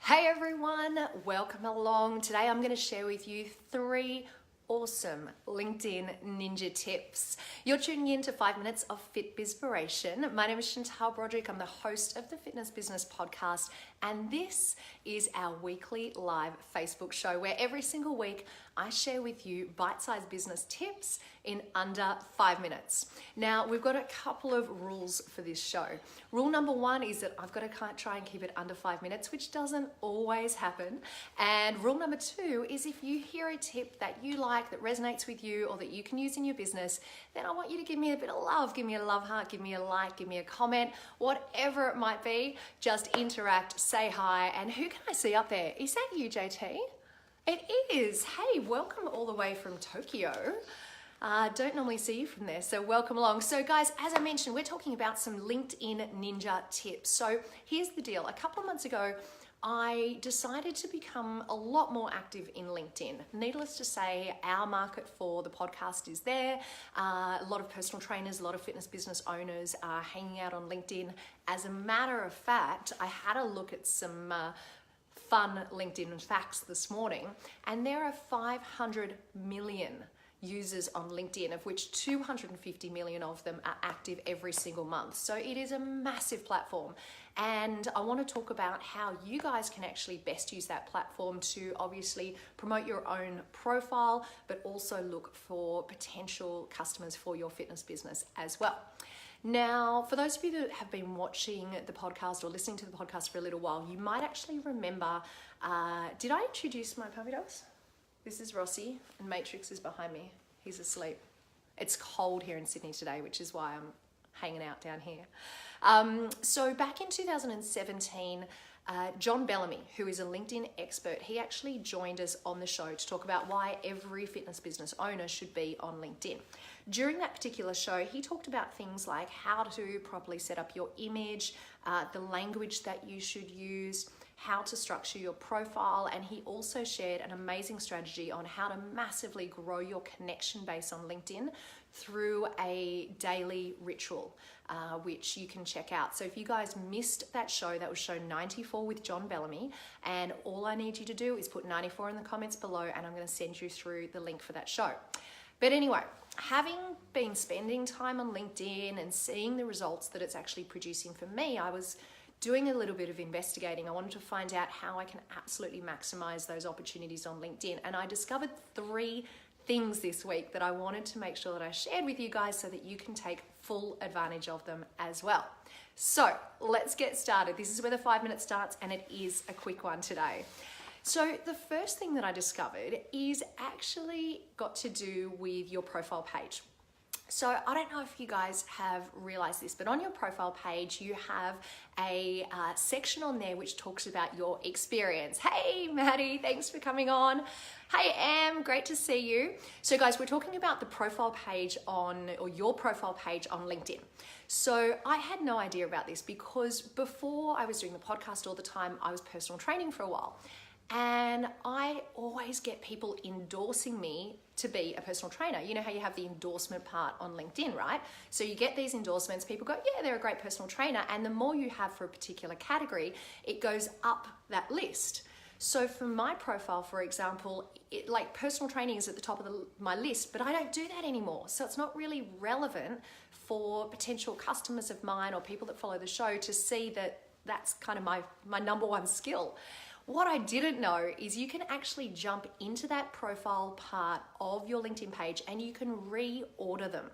Hey everyone, welcome along. Today I'm going to share with you 3 awesome LinkedIn ninja tips. You're tuning in to 5 minutes of Fitbizpiration. My name is Chantal Brodrick. I'm the host of the Fitness Business Podcast, and this is our weekly live Facebook show where every single week I share with you bite-sized business tips in under 5 minutes. Now, we've got a couple of rules for this show. Rule number 1 is that I've got to try and keep it under 5 minutes, which doesn't always happen. And rule number 2 is if you hear a tip that you like, that resonates with you, or that you can use in your business, then I want you to give me a bit of love. Give me a love heart, give me a like, give me a comment, whatever it might be. Just interact, say hi. And who can I see up there? Is that you, JT? It is. Hey, welcome all the way from Tokyo. Don't normally see you from there, so welcome along. So guys, as I mentioned, we're talking about some LinkedIn ninja tips. So here's the deal. A couple of months ago, I decided to become a lot more active in LinkedIn. Needless to say, our market for the podcast is there. A lot of personal trainers, a lot of fitness business owners are hanging out on LinkedIn. As a matter of fact, I had a look at some fun LinkedIn facts this morning, and there are 500 million users on LinkedIn, of which 250 million of them are active every single month. So it is a massive platform. And I want to talk about how you guys can actually best use that platform to obviously promote your own profile, but also look for potential customers for your fitness business as well. Now, for those of you that have been watching the podcast or listening to the podcast for a little while, you might actually remember, did I introduce my puppy dogs? This is Rossi, and Matrix is behind me. He's asleep. It's cold here in Sydney today, which is why I'm hanging out down here. So back in 2017, John Bellamy, who is a LinkedIn expert, he actually joined us on the show to talk about why every fitness business owner should be on LinkedIn. During that particular show, he talked about things like how to properly set up your image, the language that you should use, how to structure your profile, and he also shared an amazing strategy on how to massively grow your connection base on LinkedIn through a daily ritual, which you can check out. So if you guys missed that show, that was show 94 with John Bellamy, and all I need you to do is put 94 in the comments below, and I'm going to send you through the link for that show. But anyway, having been spending time on LinkedIn and seeing the results that it's actually producing for me, I was doing a little bit of investigating. I wanted to find out how I can absolutely maximize those opportunities on LinkedIn. And I discovered 3 things this week that I wanted to make sure that I shared with you guys so that you can take full advantage of them as well. So let's get started. This is where the 5 minutes starts, and it is a quick one today. So the first thing that I discovered is actually got to do with your profile page. So I don't know if you guys have realized this, but on your profile page, you have a section on there which talks about your experience. Hey, Maddie, thanks for coming on. Hey, Am, great to see you. So guys, we're talking about the profile page or your profile page on LinkedIn. So I had no idea about this because before I was doing the podcast all the time, I was personal training for a while. And I always get people endorsing me to be a personal trainer. You know how you have the endorsement part on LinkedIn, right? So you get these endorsements, people go, yeah, they're a great personal trainer. And the more you have for a particular category, it goes up that list. So for my profile, for example, like personal training is at the top of my list, but I don't do that anymore. So it's not really relevant for potential customers of mine or people that follow the show to see that that's kind of my number one skill. What I didn't know is you can actually jump into that profile part of your LinkedIn page and you can reorder them.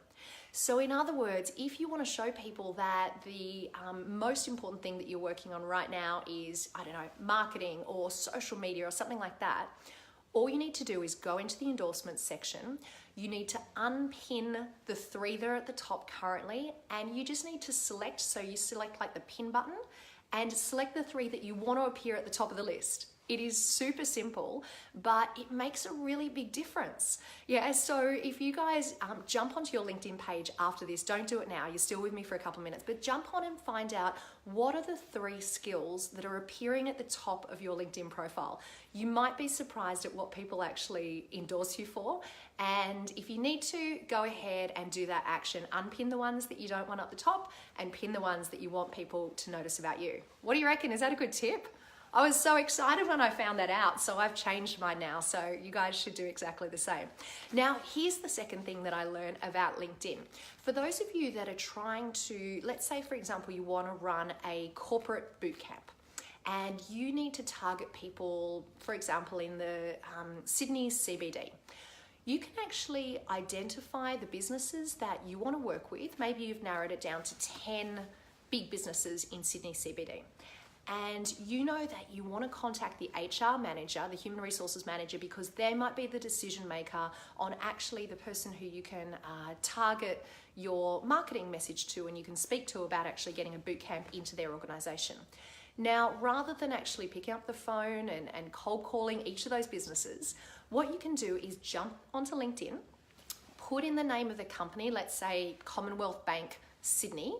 So in other words, if you want to show people that the most important thing that you're working on right now is, I don't know, marketing or social media or something like that, all you need to do is go into the endorsements section. You need to unpin the 3 that are at the top currently, and you just need to select, so you select like the pin button, and select the 3 that you want to appear at the top of the list. It is super simple, but it makes a really big difference. Yeah, so if you guys jump onto your LinkedIn page after this, don't do it now, you're still with me for a couple of minutes, but jump on and find out what are the 3 skills that are appearing at the top of your LinkedIn profile. You might be surprised at what people actually endorse you for. And if you need to, go ahead and do that action. Unpin the ones that you don't want up the top and pin the ones that you want people to notice about you. What do you reckon? Is that a good tip? I was so excited when I found that out, so I've changed mine now, so you guys should do exactly the same. Now, here's the second thing that I learned about LinkedIn. For those of you that are trying to, let's say for example, you want to run a corporate boot camp, and you need to target people, for example, in the Sydney CBD. You can actually identify the businesses that you want to work with. Maybe you've narrowed it down to 10 big businesses in Sydney CBD. And you know that you want to contact the HR manager, the human resources manager, because they might be the decision maker on actually the person who you can target your marketing message to and you can speak to about actually getting a boot camp into their organization. Now, rather than actually picking up the phone and cold calling each of those businesses, what you can do is jump onto LinkedIn, put in the name of the company, let's say Commonwealth Bank Sydney.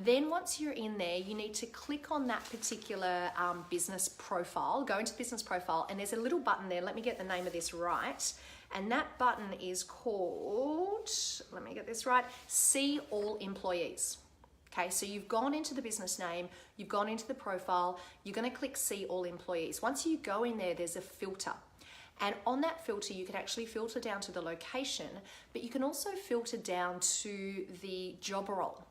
Then once you're in there, you need to click on that particular business profile, go into business profile, and there's a little button there. Let me get the name of this right. And that button is called, let me get this right, See All Employees. Okay, so you've gone into the business name, you've gone into the profile, you're going to click See All Employees. Once you go in there, there's a filter. And on that filter, you can actually filter down to the location, but you can also filter down to the job role.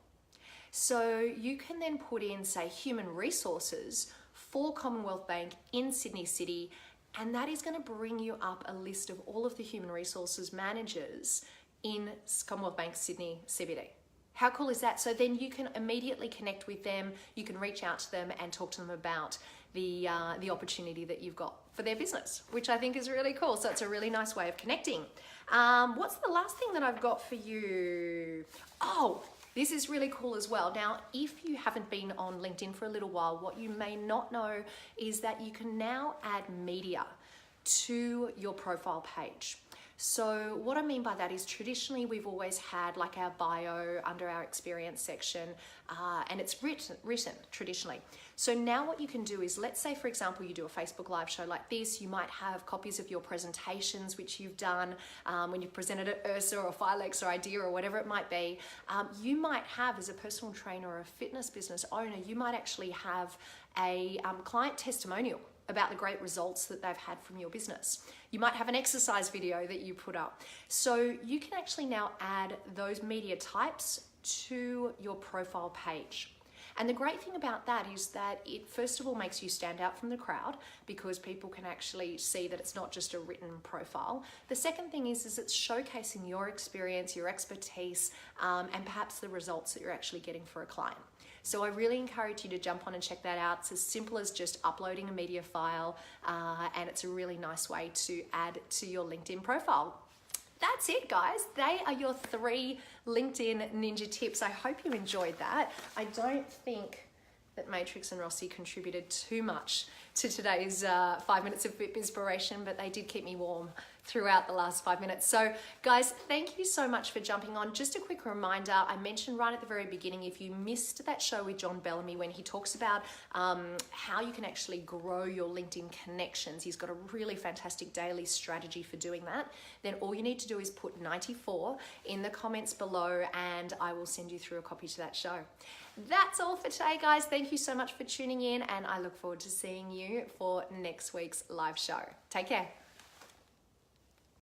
So you can then put in, say, human resources for Commonwealth Bank in Sydney City, and that is going to bring you up a list of all of the human resources managers in Commonwealth Bank Sydney CBD. How cool is that? So then you can immediately connect with them, you can reach out to them and talk to them about the opportunity that you've got for their business, which I think is really cool. So it's a really nice way of connecting. What's the last thing that I've got for you? Oh, this is really cool as well. Now, if you haven't been on LinkedIn for a little while, what you may not know is that you can now add media to your profile page. So what I mean by that is traditionally we've always had like our bio under our experience section and it's written traditionally. So now what you can do is, let's say for example you do a Facebook live show like this, you might have copies of your presentations which you've done when you've presented at URSA or Filex or IDEA or whatever it might be. You might have, as a personal trainer or a fitness business owner, you might actually have a client testimonial about the great results that they've had from your business. You might have an exercise video that you put up. So you can actually now add those media types to your profile page. And the great thing about that is that it first of all makes you stand out from the crowd because people can actually see that it's not just a written profile. The second thing is it's showcasing your experience, your expertise, and perhaps the results that you're actually getting for a client. So I really encourage you to jump on and check that out. It's as simple as just uploading a media file, and it's a really nice way to add to your LinkedIn profile. That's it, guys. They are your 3 LinkedIn Ninja tips. I hope you enjoyed that. I don't think that Matrix and Rossi contributed too much to today's 5 minutes of Fitbizpiration, but they did keep me warm throughout the last 5 minutes. So guys, thank you so much for jumping on. Just a quick reminder, I mentioned right at the very beginning, if you missed that show with John Bellamy when he talks about how you can actually grow your LinkedIn connections, he's got a really fantastic daily strategy for doing that, then all you need to do is put 94 in the comments below and I will send you through a copy to that show. That's all for today, guys. Thank you so much for tuning in and I look forward to seeing you for next week's live show. Take care.